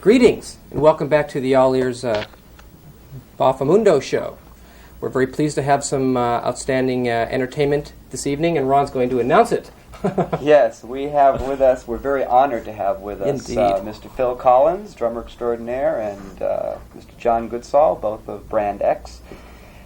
Greetings, and welcome back to the All Ears Boffomundo show. We're very pleased to have some outstanding entertainment this evening, and Ron's going to announce it. Yes, we have with us, we're very honored to have with us Mr. Phil Collins, drummer extraordinaire, and Mr. John Goodsall, both of Brand X.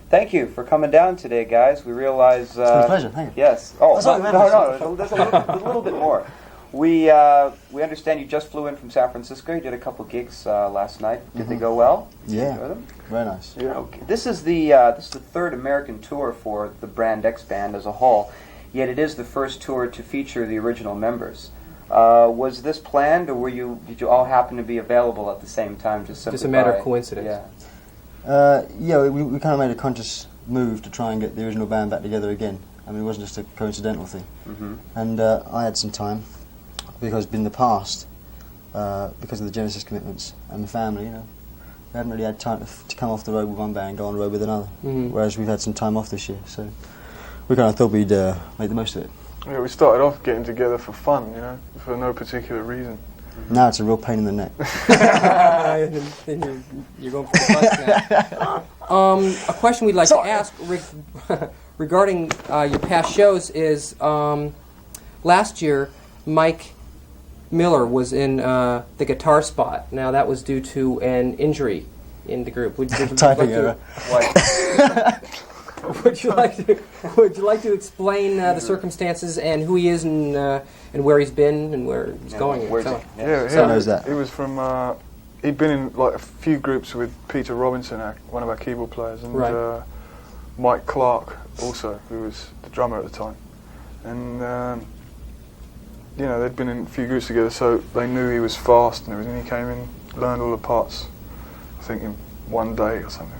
Thank you for coming down today, guys. We realize... it's been a pleasure, thank you. Yes. Oh, no, there's a little bit more. We understand you just flew in from San Francisco. You did a couple gigs last night. Did they go well? Yeah, enjoy them? very nice. Yeah. Okay. This is the third American tour for the Brand X band as a whole. Yet it is the first tour to feature the original members. Was this planned, or did you all happen to be available at the same time? Just a matter of coincidence. Yeah. We kind of made a conscious move to try and get the original band back together again. I mean, it wasn't just a coincidental thing. Mm-hmm. And I had some time, because in the past, because of the Genesis commitments and the family, we haven't really had time to come off the road with one band and go on the road with another. Mm-hmm. Whereas we've had some time off this year, so we kind of thought we'd make the most of it. Yeah, we started off getting together for fun, for no particular reason. Mm-hmm. Now it's a real pain in the neck. You're going for the bus now. A question we'd like to ask regarding your past shows is, last year, Mike Miller was in the guitar spot. Now that was due to an injury in the group. Would you like to explain the circumstances and who he is and where he's been and where he's going? Knows that. He was from. He'd been in a few groups with Peter Robinson, one of our keyboard players, and Mike Clark also, who was the drummer at the time, and. They'd been in a few groups together, so they knew he was fast and everything. He came in, learned all the parts, I think in one day or something.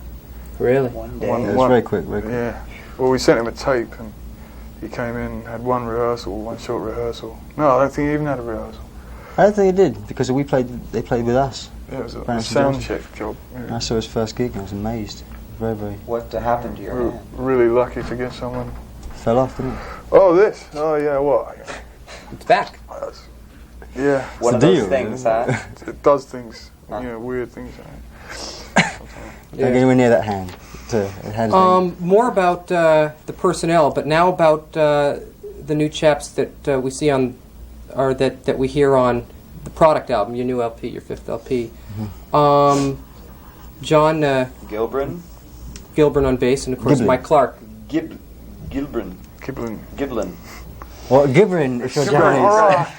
Really? One day? It was very quick. Yeah. Well, we sent him a tape, and he came in, had one short rehearsal. No, I don't think he even had a rehearsal. I don't think he did, because they played with us. Yeah, it was a sound check job. Yeah. I saw his first gig and I was amazed. Very, very... What happened to your hand? Really lucky to get someone... Fell off, didn't it? Oh, this? Oh, yeah, what? It's back. Yeah. One of those things, huh? It does things, weird things. Don't get anywhere near that hand. More about the personnel, but now about the new chaps that we see on, or that we hear on the Product album, your new LP, your fifth LP. Mm-hmm. John Gilbrin on bass, and of course Mike Clark. Giblin. Well, Gibrin, if you're Japanese.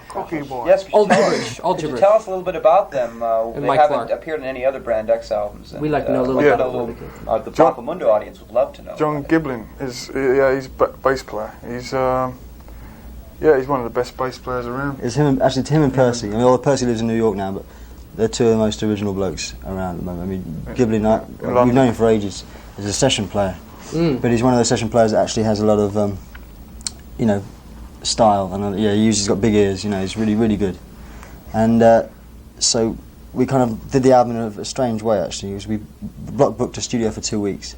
Cookie boy. Yes, all gibberish. Could you tell us a little bit about them? They Mike haven't Clark. appeared in any other Brand X albums. We'd like to know a little bit about the Boffomundo audience would love to know. John Giblin is, he's bass player. He's one of the best bass players around. It's him and Percy. I mean, Percy lives in New York now, but they're two of the most original blokes around at the moment. I mean, Giblin, we've known him for ages. He's a session player. But he's one of those session players that actually has a lot of, style, and he's got big ears. He's really, really good. And so we kind of did the album in a strange way. Actually, we booked a studio for 2 weeks,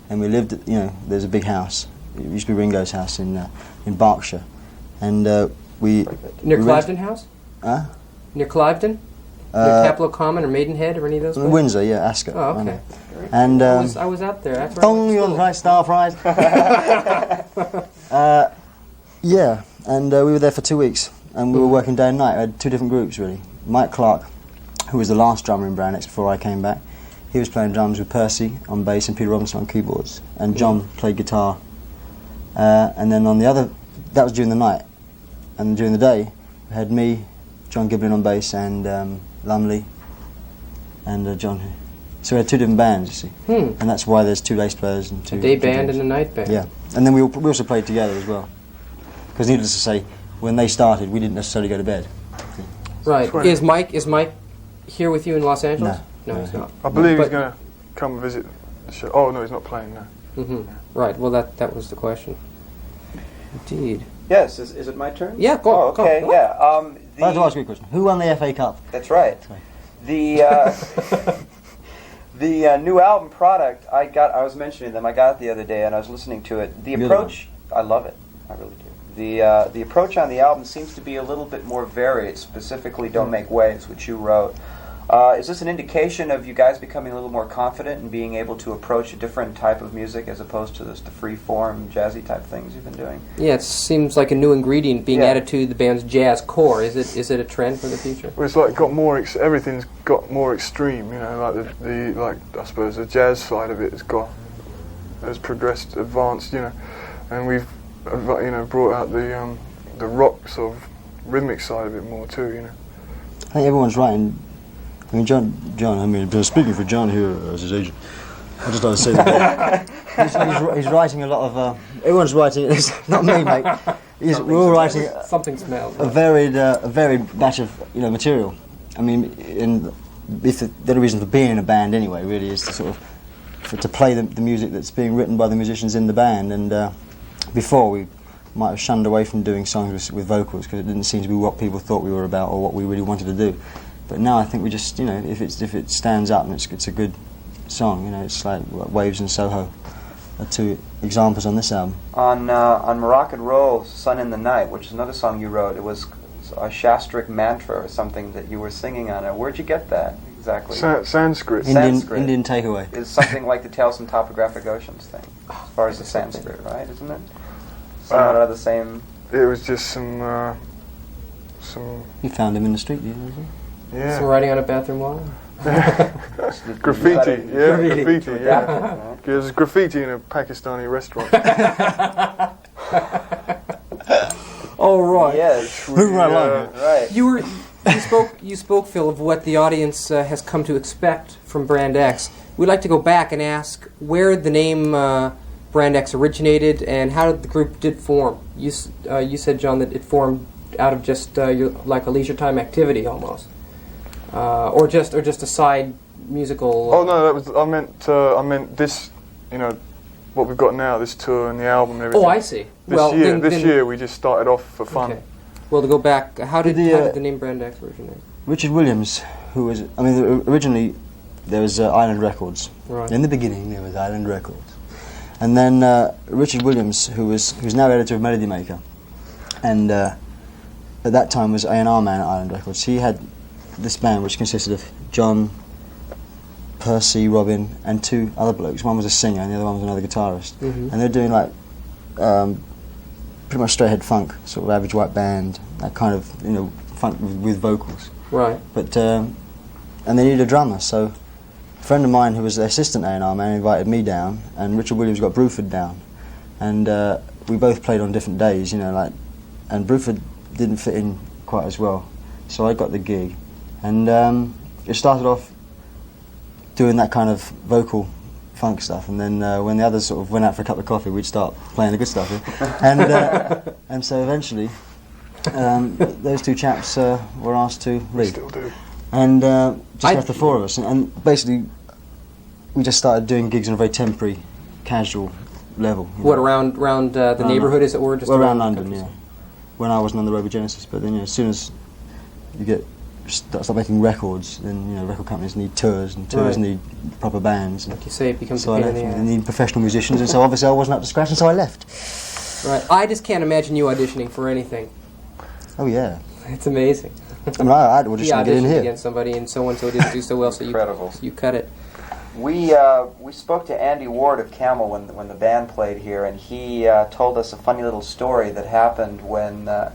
and we lived. There's a big house. It used to be Ringo's house in Berkshire, and we near Cliveden House. Near Cliveden. Near Capelo Common or Maidenhead or any of those places? Windsor, yeah, Ascot. Oh, okay. And I was out there. That's right, star prize. Yeah, and we were there for 2 weeks, and we were working day and night. I had two different groups, really. Mike Clark, who was the last drummer in Brand X before I came back, he was playing drums with Percy on bass and Peter Robinson on keyboards, and John played guitar. And then on the other, that was during the night, and during the day, we had me, John Giblin on bass, and Lumley, and John. So we had two different bands, you see, and that's why there's two bass players and two. A day band and a night band. Yeah, and then we also played together as well. Because needless to say, when they started, we didn't necessarily go to bed. Right. Is Mike here with you in Los Angeles? No, he's not. I believe he's going to come visit the show. Oh no, he's not playing now. Mm-hmm. Right. Well, that was the question. Indeed. Yes. Is it my turn? Yeah. Go. Okay. Go. Yeah. I'd like to ask you a question. Who won the FA Cup? That's right. The new album Product, I was mentioning them. I got it the other day, and I was listening to it. The approach, I love it. I really do. The approach on the album seems to be a little bit more varied, specifically Don't Make Waves, which you wrote. Is this an indication of you guys becoming a little more confident in being able to approach a different type of music as opposed to the free-form, jazzy type things you've been doing? Yeah, it seems like a new ingredient being added to the band's jazz core. Is it a trend for the future? Well, it's like got more. Everything's got more extreme. You know, like the I suppose the jazz side of it has progressed, advanced. You know, and we've brought out the rock sort of rhythmic side of it more too. You know, I think everyone's writing. I mean, John. I mean, speaking for John here as his agent, I just like to say that he's writing a lot of. Everyone's writing. It's not me, mate. We're all writing. Something smells. A varied batch of material. I mean, the only reason for being in a band anyway really is to sort of to play the music that's being written by the musicians in the band. And before we might have shunned away from doing songs with vocals because it didn't seem to be what people thought we were about or what we really wanted to do. But now I think we just, if it stands up and it's a good song, it's like Waves and Soho are two examples on this album. On Moroccan Roll, Sun in the Night, which is another song you wrote, it was a Shastric mantra or something that you were singing on it. Where'd you get that exactly? Sanskrit. Indian takeaway. Is something like the Tales from Topographic Oceans thing, as far as the Sanskrit, right? Isn't it? Somewhat out of the same. It was just some. You found him in the street, didn't you? Yeah. Some writing on a bathroom wall? Graffiti, yeah. There's graffiti in a Pakistani restaurant. Oh, right. Yes. Right. You spoke, Phil, of what the audience has come to expect from Brand X. We'd like to go back and ask where the name Brand X originated and how the group did form. You said, John, that it formed out of just like a leisure time activity almost. Or just a side musical. Oh no, I meant this. What we've got now, this tour and the album and everything. Oh, I see. This year we just started off for fun. Okay. Well, to go back, how did the name Brand X originate? Richard Williams, who was, originally there was Island Records. Right. In the beginning there was Island Records, and then Richard Williams, who's now editor of Melody Maker, and at that time was A&R man at Island Records. He had this band which consisted of John, Percy, Robin and two other blokes. One was a singer and the other one was another guitarist. Mm-hmm. And they're doing like pretty much straight ahead funk, sort of average white band, that kind of funk with vocals. Right. But and they needed a drummer, so a friend of mine who was the assistant A&R man invited me down, and Richard Williams got Bruford down, and we both played on different days, and Bruford didn't fit in quite as well, so I got the gig. And it started off doing that kind of vocal funk stuff, and then when the others sort of went out for a cup of coffee, we'd start playing the good stuff. And so eventually, those two chaps were asked to leave. Still do. And just left the four of us, and basically we just started doing gigs on a very temporary, casual level. What, around the neighbourhood, as it were? Just around London, yeah. When I wasn't on the road with Genesis, but then as soon as you start making records, then record companies need tours, and tours need proper bands. Like you say, it becomes so a pain in the ass. They need professional musicians, and so obviously I wasn't up to scratch, and so I left. Right. I just can't imagine you auditioning for anything. Oh yeah. It's amazing. I had audition to get in here. Against somebody, and so-and-so didn't do so well, so you cut it. We spoke to Andy Ward of Camel when the band played here, and he told us a funny little story that happened when... I've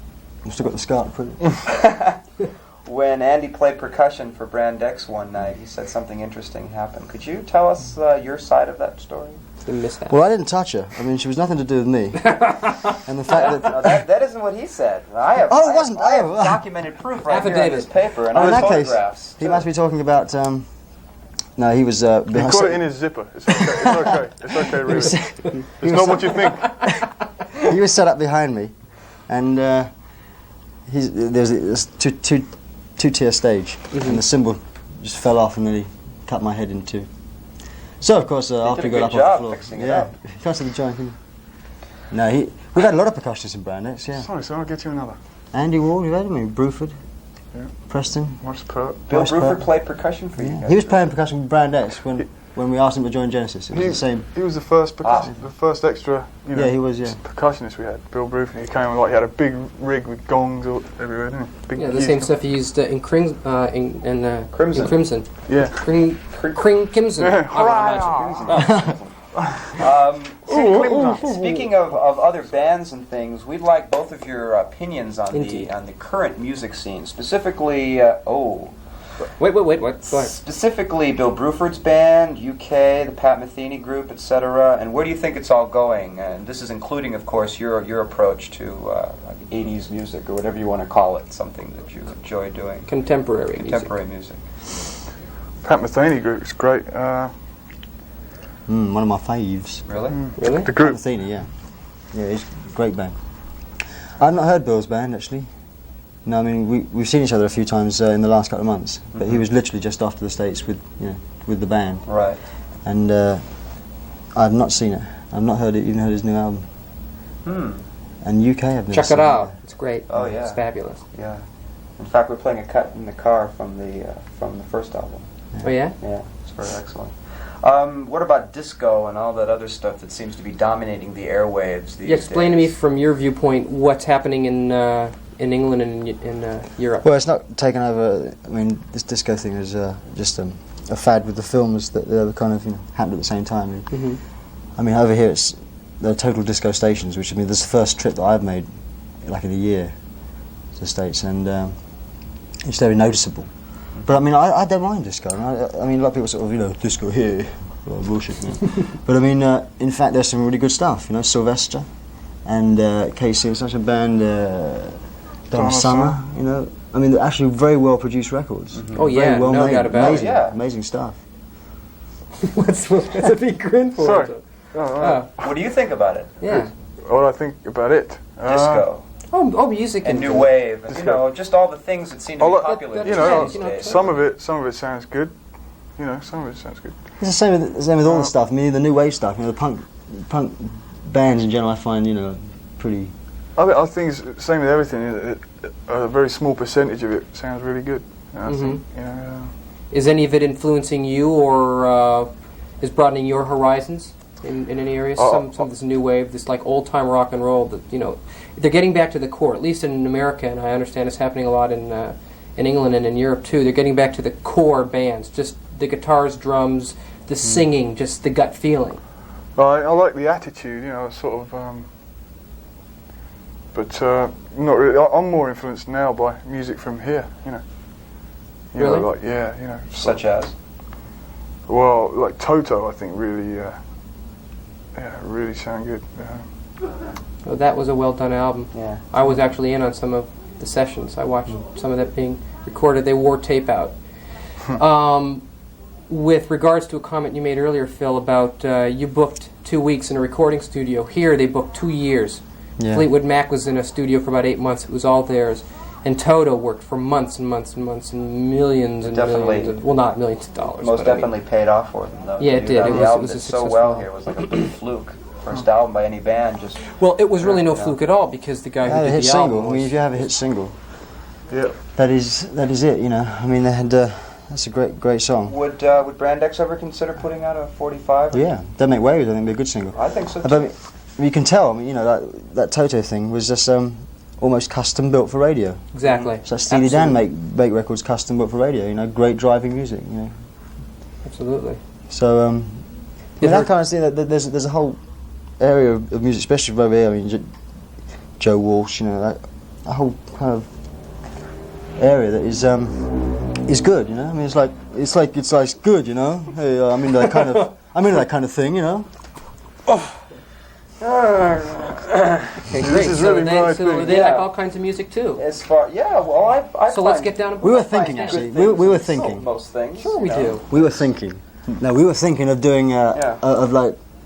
still got the scar to put it. When Andy played percussion for Brand X one night, he said something interesting happened. Could you tell us your side of that story? The mishap. Well, I didn't touch her. She was nothing to do with me. And the fact No, that isn't what he said. I have documented proof right here on this paper, and other photographs. He must be talking about... no, he was... he got it in his zipper. It's okay. It's okay, really. It's not what you think. He was set up behind me, and there's this two-tier stage, and the cymbal just fell off and nearly cut my head in two. So, of course, after he got up off the floor... Fixing it up. He can't see the joint, can you? No, we've had a lot of percussionists in Brand X, yeah. Sorry, so I'll get you another. Andy Ward, you've had him, Bruford, yeah. Preston. What's Pert? Bill Bruford played percussion for you guys. He was playing percussion with Brand X when when we asked him to join Genesis. It was the same. He was the first the first extra, Yeah, he was. Yeah. percussionist we had. Bill Bruford. He came he had a big rig with gongs everywhere, didn't he? Big, Yeah, the same stuff he used in Crimson. Crimson. Yeah. Crimson. Speaking of other bands and things, we'd like both of your opinions on the current music scene, specifically. Wait. Go ahead. Specifically, Bill Bruford's band, UK, the Pat Metheny group, etc. And where do you think it's all going? And this is including, of course, your approach to like 80s music or whatever you want to call it, something that you enjoy doing. Contemporary music. Pat Metheny group is great. One of my faves. Really? Really? The group. Pat Metheny, yeah. Yeah, it's a great band. I've not heard Bill's band, actually. No, I mean, we've seen each other a few times in the last couple of months, but he was literally just off to the States with the band. Right. And I've not seen it. I've not even heard his new album. And UK, I've never Check seen it out. It's great. Oh, yeah. It's fabulous. Yeah. In fact, we're playing a cut in the car from the first album. Oh, yeah? Yeah, it's very excellent. What about disco and all that other stuff that seems to be dominating the airwaves these days? Explain to me from your viewpoint what's happening in England and in Europe. Well, it's not taken over. I mean, this disco thing is just a fad with the films that kind of happened at the same time. I mean, over here there are total disco stations, which, I mean, this is the first trip that I've made like in a year to the States, and it's very noticeable. But I mean, I don't mind disco. I mean, a lot of people sort of, disco here, bullshit. But I mean, in fact, there's some really good stuff. Sylvester and Casey, such a band. Donna Summer, I mean, they're actually very well produced records. Oh yeah, very well no made. doubt about amazing, it. Yeah. Amazing stuff. What's a big grin for? Sorry. What do you think about it? Yeah. What do I think about it? Disco. Music and new wave, and just all the things that seem to be popular. These days. Some of it sounds good. Some of it sounds good. It's the same with all the stuff. I mean, the new wave stuff. The punk bands in general, I find pretty. I think it's the same with everything. A very small percentage of it sounds really good. I think, Is any of it influencing you, or is broadening your horizons in any areas? Some of this new wave, this like old time rock and roll. That they're getting back to the core. At least in America, and I understand it's happening a lot in England and in Europe too. They're getting back to the core bands, just the guitars, drums, the singing, just the gut feeling. I like the attitude. Sort of. But not really. I'm more influenced now by music from here. Really? Such as. Well, like Toto, I think really sound good. Well, that was a well done album. Yeah. I was actually in on some of the sessions. I watched some of that being recorded. They wore tape out. With regards to a comment you made earlier, Phil, about you booked 2 weeks in a recording studio. Here, they booked 2 years. Yeah. Fleetwood Mac was in a studio for about 8 months. It was all theirs. And Toto worked for months and months and months and millions and millions. Well, not millions of dollars. Most definitely paid off for them, though. Yeah, it did. It was a so well here. It was like a big fluke. First album by any band. Well, it was really no fluke at all, because the guy who did the album was... I mean, if you have a hit single, yeah, that is it. I mean, they had that's a great song. Would Brand X ever consider putting out a 45? Yeah, Don't Make Waves. I think would be a good single. I think so too. But you can tell. I mean, that Toto thing was just almost custom built for radio. Exactly. So Steely Dan make records custom built for radio. Great driving music. Absolutely. So that kind of thing. There's a whole area of music, especially over here. I mean, Joe Walsh. That whole kind of area that is good. I mean, it's like good. Hey, I'm into that kind of thing. Okay, great. This is really my thing. They like all kinds of music too. As far, I so let's get down to... We were thinking, actually. We were thinking. Most things. Sure we do. We were thinking. No, we were thinking of doing,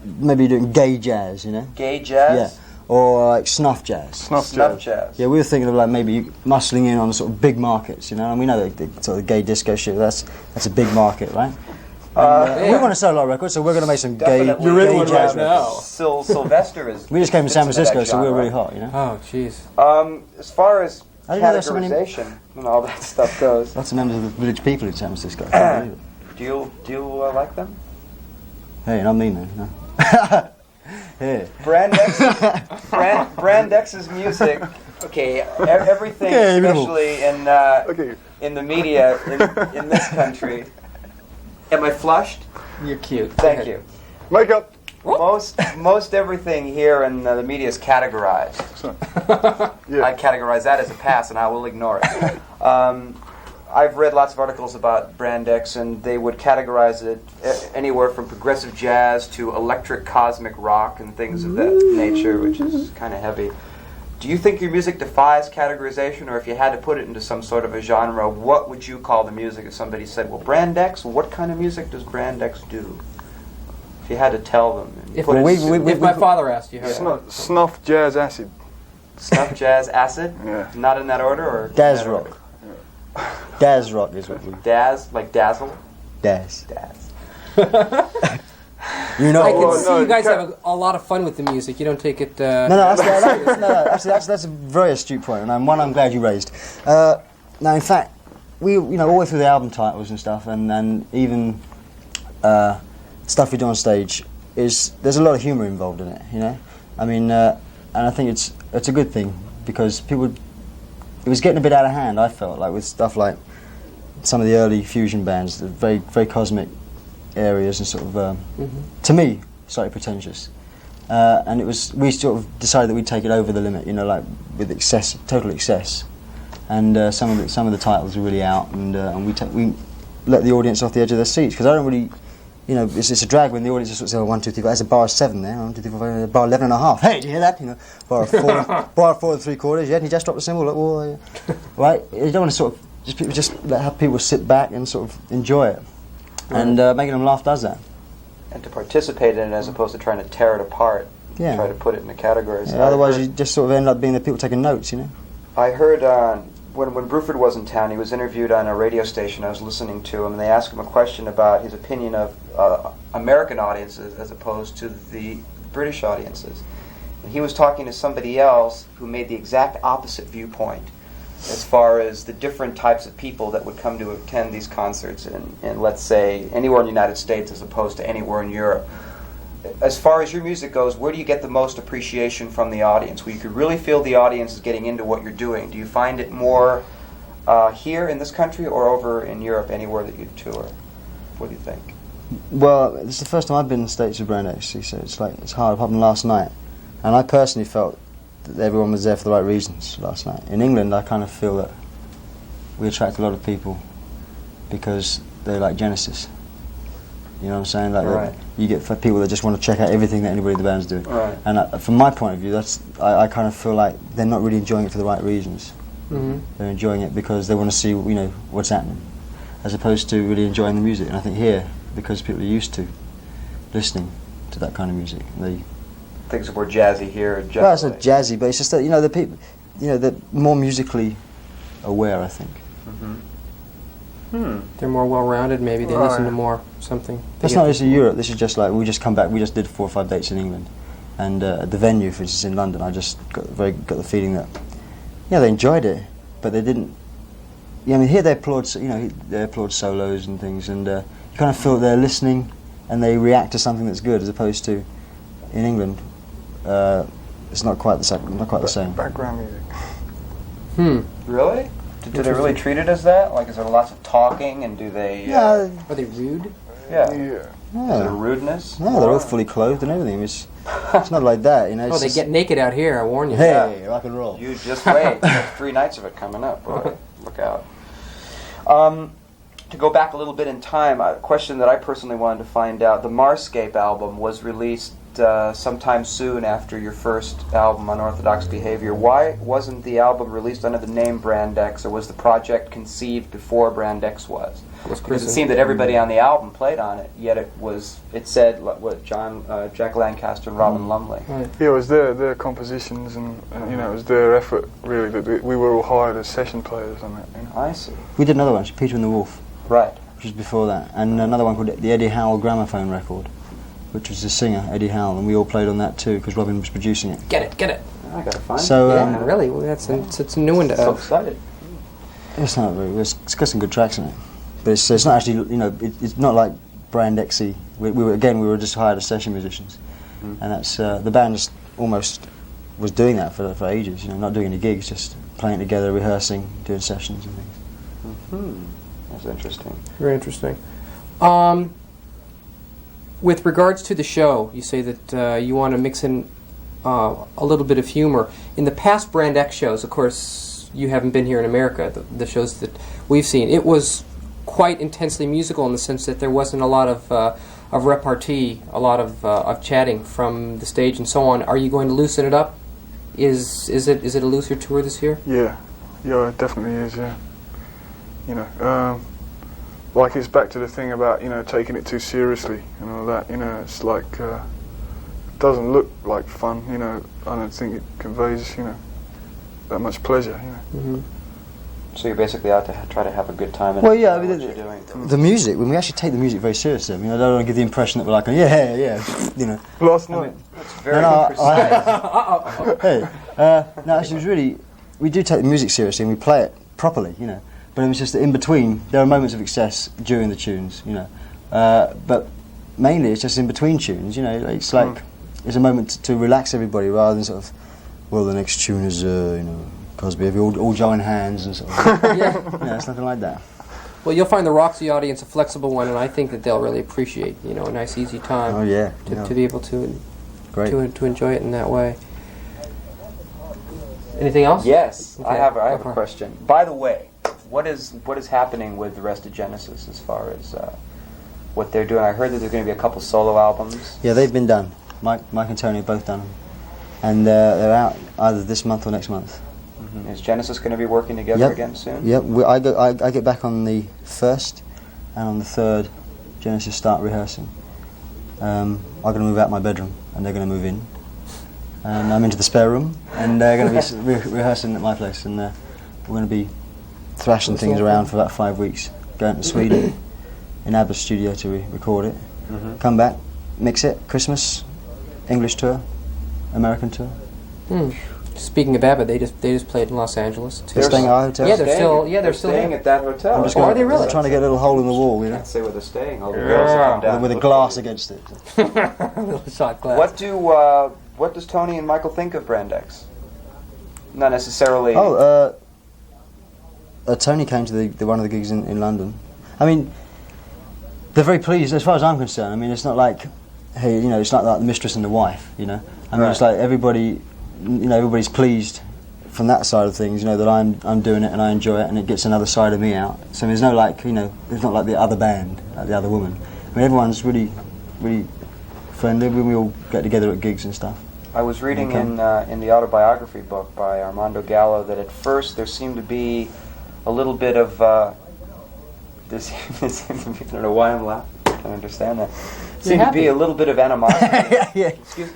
maybe doing gay jazz, Gay jazz? Yeah. Or like snuff jazz. Snuff jazz. Yeah, we were thinking of maybe muscling in on sort of big markets, and we know the sort of gay disco shit, that's a big market, right? We want to sell a lot of records, so we're going to make some gay jazz records. Sylvester is... We just came to San Francisco, so we were really hot, Oh, jeez. As far as categorization and all that stuff goes... Lots of members of the Village People in San Francisco. I can't believe it. Do you like them? Hey, not me, man. No. Hey. Brand X's music. Okay, everything, Okay, especially in the media in this country. Am I flushed? You're cute. Thank you. Wake up! Most everything here in the media is categorized. Yeah. I categorize that as a pass, and I will ignore it. I've read lots of articles about Brand X, and they would categorize it anywhere from progressive jazz to electric cosmic rock and things of that nature, which is kind of heavy. Do you think your music defies categorization, or if you had to put it into some sort of a genre, what would you call the music? If somebody said, well, Brand X, what kind of music does Brand X do? If you had to tell them. If my father asked you, Snuff jazz acid. Snuff jazz acid? Yeah. Not in that order, or Daz rock. Daz rock is what we... Daz, like dazzle? Daz. Daz. You know... I can see no, you guys have a lot of fun with the music. You don't take it... That's a very astute point, and one I'm glad you raised. Now, in fact, we, all the way through the album titles and stuff, and even stuff we do on stage, there's a lot of humour involved in it, I mean, and I think it's a good thing, because people... It was getting a bit out of hand, I felt, like with stuff like some of the early fusion bands, the very, very cosmic areas and sort of, to me, slightly pretentious. And we sort of decided that we'd take it over the limit, like with excess, total excess. And some of the titles were really out, and we let the audience off the edge of their seats, because I don't really, it's a drag when the audience is sort of saying, 1, 2, 3, 4, there's a bar of 7 there, 1, 2, 3, 4, 5, bar 11 and a half. Hey, did you hear that? Bar of 4, bar of 4 3/4. Yeah, and you just dropped the cymbal. Like, well, right? You don't want to sort of just have people sit back and sort of enjoy it, and making them laugh does that. And to participate in it as opposed to trying to tear it apart. Yeah. Try to put it in the categories. Yeah, otherwise, you just sort of end up being the people taking notes. I heard when Bruford was in town, he was interviewed on a radio station. I was listening to him, and they asked him a question about his opinion of American audiences as opposed to the British audiences. And he was talking to somebody else who made the exact opposite viewpoint as far as the different types of people that would come to attend these concerts in, let's say, anywhere in the United States as opposed to anywhere in Europe. As far as your music goes, where do you get the most appreciation from the audience, where you could really feel the audience is getting into what you're doing? Do you find it more here in this country or over in Europe, anywhere that you tour? What do you think? Well, this is the first time I've been in the States with Brand X, so it's hard. It happened last night, and I personally felt that everyone was there for the right reasons last night. In England, I kind of feel that we attract a lot of people because they like Genesis. You know what I'm saying? Like right. You get for people that just want to check out everything that anybody in the band's doing. Right. And from my point of view, I kind of feel like they're not really enjoying it for the right reasons. Mm-hmm. They're enjoying it because they want to see what's happening, as opposed to really enjoying the music. And I think here, because people are used to listening to that kind of music, Things are more jazzy here. Well, it's not jazzy, but it's just that the people, they're more musically aware, I think. Mm-hmm. They're more well-rounded, maybe. They listen to more something. That's not just in Europe. This is just like, we just come back. We just did 4 or 5 dates in England. And at the venue, for instance, in London, I just got the feeling that, they enjoyed it, but they didn't. I mean, here they applaud, they applaud solos and things, and you kind of feel they're listening and they react to something that's good, as opposed to in England, it's not quite the same. Not quite the same. Background music. Really? Do they really treat it as that? Like, is there lots of talking, and do they... Are they rude? Yeah. Yeah. Is there rudeness? No, they're all fully clothed and everything. It's not like that, Oh, they get naked out here, I warn you. Hey, rock and roll. You just wait. There's 3 nights of it coming up. Boy. Look out. To go back a little bit in time, a question that I personally wanted to find out. The Marscape album was released sometime soon after your first album, Unorthodox Behavior. Why wasn't the album released under the name Brand X, or was the project conceived before Brand X was? Because it seemed that everybody on the album played on it, yet it said Jack Lancaster and Robin Lumley. Right. Yeah, it was their compositions, and it was their effort, really, that we were all hired as session players on it. I see. We did another one, Peter and the Wolf. Right. Which was before that, and another one called the Eddie Howell gramophone record, which was the singer Eddie Howell, and we all played on that too because Robin was producing it. Get it. I gotta find it. So Yeah, really. Well, it's a new one to So excited. it's not very. It's got some good tracks in it, but it's not actually. It's not like Brand X-y We were just hired as session musicians, and that's the band just almost was doing that for ages. Not doing any gigs, just playing together, rehearsing, doing sessions and things. That's interesting. Very interesting. With regards to the show, you say that you want to mix in a little bit of humor. In the past Brand X shows, of course, you haven't been here in America, the shows that we've seen, it was quite intensely musical in the sense that there wasn't a lot of repartee, a lot of chatting from the stage and so on. Are you going to loosen it up? Is it a looser tour this year? Yeah, it definitely is. Yeah, like it's back to the thing about taking it too seriously and all that. It's like it doesn't look like fun. I don't think it conveys that much pleasure. So you're basically out to try to have a good time. And Well, yeah, I mean, what you're doing. the music, when we actually take the music very seriously, I don't want to give the impression that we're like, yeah. Last night. That's very precise. Hey, no, actually, it was really, we do take the music seriously and we play it properly, But it was just that in between, there are moments of excess during the tunes, But mainly it's just in between tunes, It's like, it's a moment to relax everybody rather than sort of, well, the next tune is, Cosby, if you all join hands and sort of, it's nothing like that. Well, you'll find the Roxy audience a flexible one, and I think that they'll really appreciate, a nice, easy time. Oh, yeah. To be able to Great. to enjoy it in that way. Anything else? Yes, Okay. I have a question. By the way, what is happening with the rest of Genesis as far as what they're doing? I heard that there's going to be a couple solo albums. Yeah, they've been done. Mike and Tony have both done them. And they're out either this month or next month. Is Genesis going to be working together again soon? Yep, I get back on the 1st, and on the 3rd, Genesis start rehearsing. I'm going to move out my bedroom, and they're going to move in. And I'm into the spare room, and they're going to be rehearsing at my place, and we're going to be thrashing things around for about 5 weeks, going to Sweden, in ABBA's studio to record it, come back, mix it, Christmas, English tour, American tour. Speaking of ABBA, they just played in Los Angeles too. They're staying at our hotel? Yeah, they're still staying there. at that hotel. I'm just are they really? trying to get a little hole in the wall, Can't say where they're staying. All the girls that come down with a glass against it. A little shot glass. What does Tony and Michael think of Brand X? Not necessarily. Tony came to the one of the gigs in London. I mean, they're very pleased as far as I'm concerned. I mean, it's not like, hey, it's not like the mistress and the wife, I mean, it's like everybody, everybody's pleased from that side of things, that I'm doing it and I enjoy it and it gets another side of me out. So there's no like, there's not like the other band, like the other woman. I mean, everyone's really, really friendly when we all get together at gigs and stuff. I was reading in the autobiography book by Armando Gallo that at first there seemed to be a little bit of this. I don't know why I'm laughing. I don't understand that. Seemed to be a little bit of animosity. Yeah.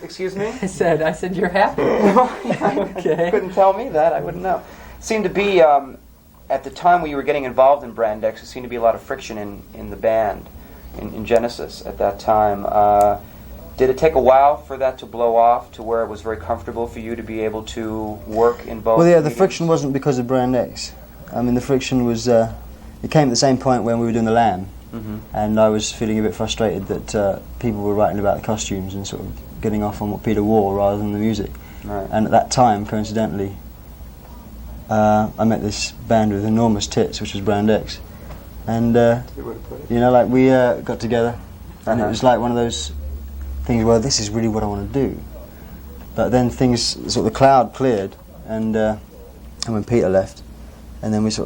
Excuse me? I said you're happy. Okay. Couldn't tell me that. I wouldn't know. Seemed to be at the time when you were getting involved in Brand X, there seemed to be a lot of friction in the band, in Genesis at that time. Did it take a while for that to blow off to where it was very comfortable for you to be able to work in both? Well, yeah, the mediums? friction wasn't because of Brand X. I mean, the friction was, it came at the same point when we were doing The Lamb, and I was feeling a bit frustrated that people were writing about the costumes and sort of getting off on what Peter wore rather than the music. Right. And at that time, coincidentally, I met this band with enormous tits, which was Brand X. And, we got together, and it was like one of those things, well, this is really what I want to do. But then things, sort of the cloud cleared, and when Peter left, and then it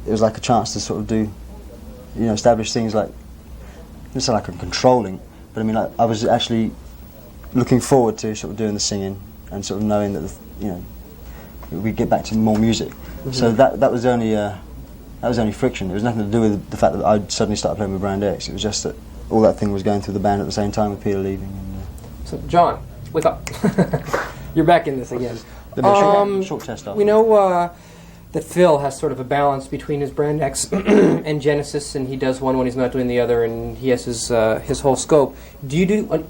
was like a chance to sort of do, establish things like, it's not like I'm controlling, but I mean, like, I was actually looking forward to sort of doing the singing and sort of knowing that, we'd get back to more music. So that was only friction. It was nothing to do with the fact that I'd suddenly started playing with Brand X. It was just that all that thing was going through the band at the same time with Peter leaving. So, John, wake up. You're back in this again. Short test off. We know that Phil has sort of a balance between his Brand X and Genesis, and he does one when he's not doing the other, and he has his whole scope. Do you do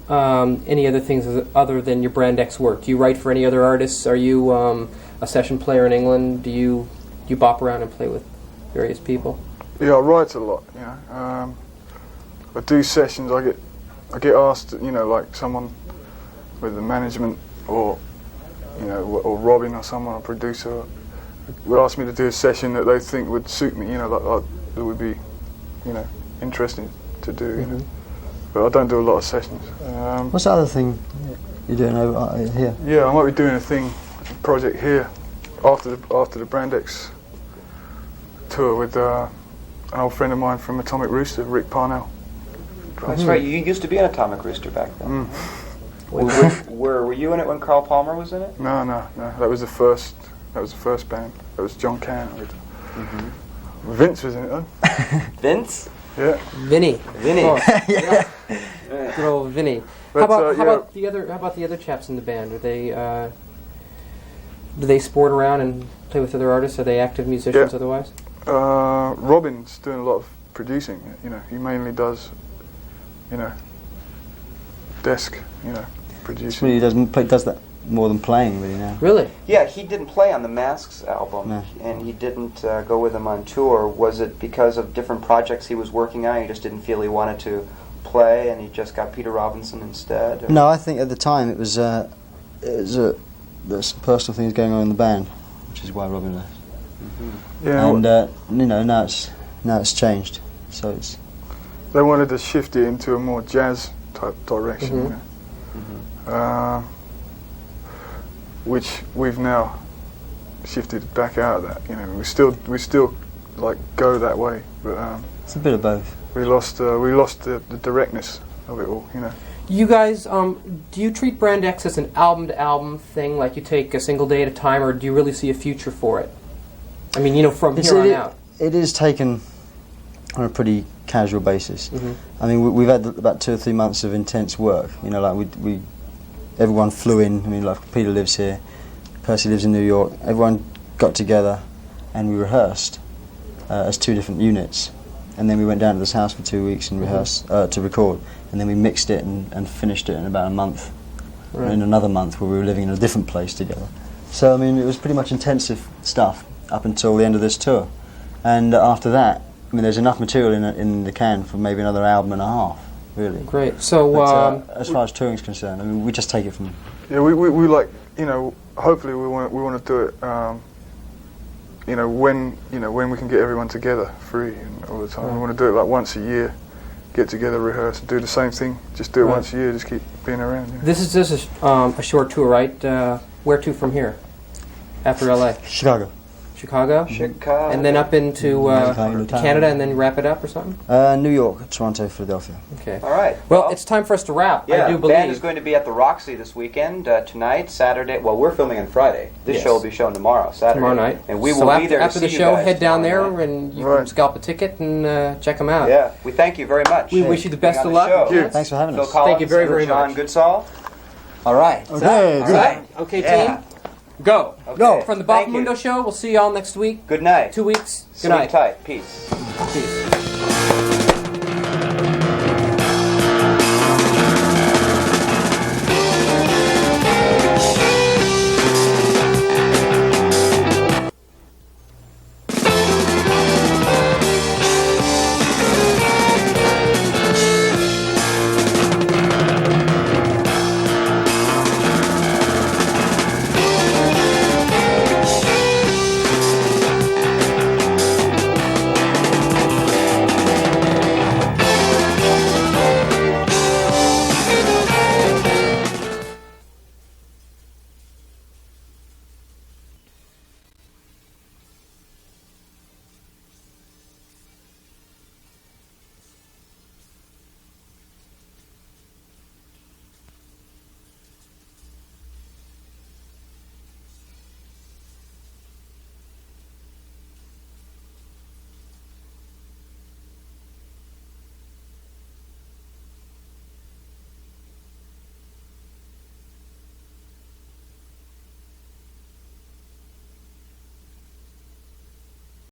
any other things other than your Brand X work? Do you write for any other artists? Are you a session player in England? Do you bop around and play with various people? Yeah, I write a lot. I do sessions. I get I get asked, like someone with the management or or Robin or someone, a producer, would ask me to do a session that they think would suit me, like it would be, interesting to do. But I don't do a lot of sessions. What's the other thing you're doing over here? Yeah, I might be doing a project here after the Brand X tour with an old friend of mine from Atomic Rooster, Rick Parnell. That's right. You used to be an Atomic Rooster back then. Were you in it when Carl Palmer was in it? No. That was the first band. That was John Cann. Vince was in it though. Vince? Yeah. Vinny. Oh, Yeah. good old Vinny. But, How about the other chaps in the band? Are they do they sport around and play with other artists? Are they active musicians otherwise? Robin's doing a lot of producing. He mainly does, desk, producing. He does that more than playing, really, now. Really? Yeah, he didn't play on the Masks album, No. and he didn't go with them on tour. Was it because of different projects he was working on? He just didn't feel he wanted to play, and he just got Peter Robinson instead? Or? No, I think at the time it was there's some personal things going on in the band, which is why Robin left. Yeah, And now it's changed, so it's. they wanted to shift it into a more jazz type direction, which we've now shifted back out of that. We still like go that way, but It's a bit of both. we lost the directness of it all. You guys, do you treat Brand X as an album-to-album thing, like you take a single day at a time, or do you really see a future for it? I mean, from here on out. It is taken on a pretty casual basis. I mean, we've had about 2 or 3 months of intense work. Like everyone flew in. I mean, like Peter lives here, Percy lives in New York. Everyone got together, and we rehearsed as 2 different units. And then we went down to this house for 2 weeks and rehearsed to record. And then we mixed it and finished it in about a month. Right. In another month, where we were living in a different place together. So I mean, it was pretty much intensive stuff up until the end of this tour. And after that, I mean, there's enough material in the can for maybe another album and a half, really. Great. So, But, as far as touring's concerned, I mean, we just take it from. Yeah, we like, hopefully we want to do it. When we can get everyone together free and all the time. We want to do it like once a year, get together, rehearse, and do the same thing. Just do it once a year. Just keep being around. this is just a short tour, right? Where to from here? After LA? Chicago. Chicago? Chicago. And then up into Canada and then wrap it up or something? New York, Toronto, Philadelphia. Okay. All right. Well, it's time for us to wrap. Yeah, I do the believe. band is going to be at the Roxy this weekend, tonight, Saturday. Well, we're filming on Friday. This Yes. show will be shown tomorrow, Saturday. Tomorrow night. And we So will be there to after the see you show, guys head down there tomorrow night. and you can scalp a ticket and check them out. Yeah, we thank you very much. We wish you the best Being of on the luck. show. Thank you. Thanks for having Phil us. Collins, Thank you very, very John much. Goodsall. All right. Okay, All good. right. Okay, Yeah. team. Go. Okay. Go. From the Thank you. Boffomundo show, we'll see you all next week. Good night. 2 weeks. Good Sleep night. tight. Peace. Peace.